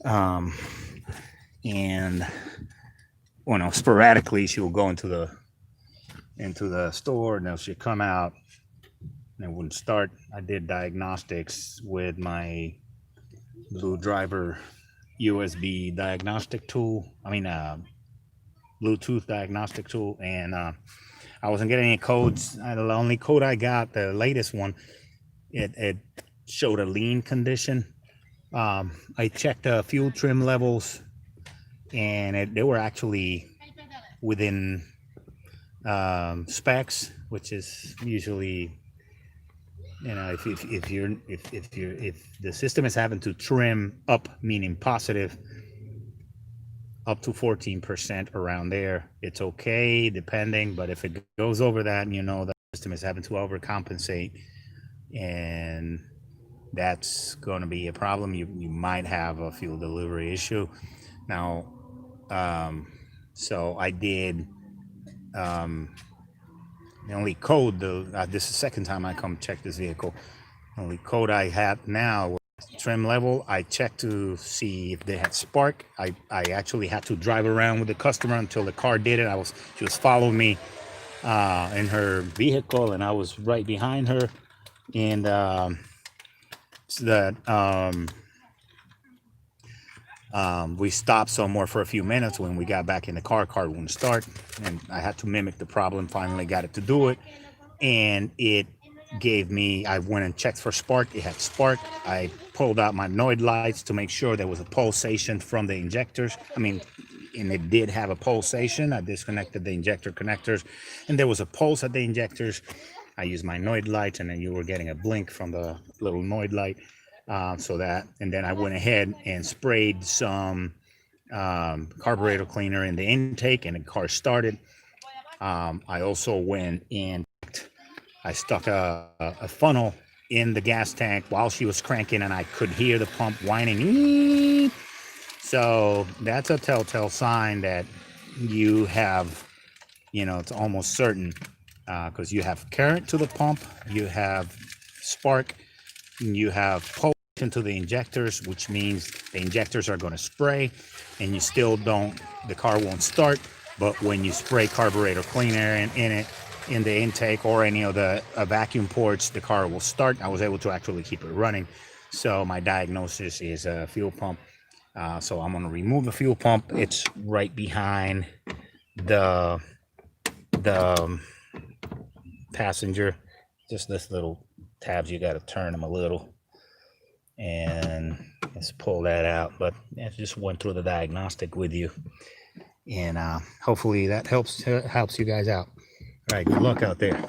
Um, and sporadically she will go into the store, and then she'll come out and it wouldn't start. I did diagnostics with my Blue Driver USB diagnostic tool. Bluetooth diagnostic tool, and I wasn't getting any codes. The only code I got, the latest one, it showed a lean condition. I checked fuel trim levels, and they were actually within specs, which is usually, if the system is having to trim up, meaning positive, up to 14% around there, it's okay, depending. But if it goes over that, the system is having to overcompensate, and that's going to be a problem. You might have a fuel delivery issue. Now, so I did. The only code, though, this is the second time I come check this vehicle. The only code I have now was trim level. I checked to see if they had spark. I actually had to drive around with the customer until the car did it. She was following me in her vehicle, and I was right behind her, and so that we stopped somewhere for a few minutes. When we got back in the car wouldn't start, and I had to mimic the problem. Finally got it to do it, and it gave me, I went and checked for spark. It had spark. I pulled out my Noid lights to make sure there was a pulsation from the injectors. And it did have a pulsation. I disconnected the injector connectors, and there was a pulse at the injectors. I used my Noid lights, and then you were getting a blink from the little Noid light. And then I went ahead and sprayed some carburetor cleaner in the intake, and the car started. I also went and I stuck a funnel in the gas tank while she was cranking, and I could hear the pump whining. So that's a telltale sign that you have, it's almost certain, because you have current to the pump, you have spark, you have pulse into the injectors, which means the injectors are going to spray, and the car won't start. But when you spray carburetor cleaner in it, in the intake or any of the vacuum ports, the car will start. I was able to actually keep it running. So my diagnosis is a fuel pump. So I'm going to remove the fuel pump. It's right behind the passenger. Just this little tabs, you got to turn them a little, and let's pull that out. But I just went through the diagnostic with you, and hopefully that helps you guys out. All right, good luck out there.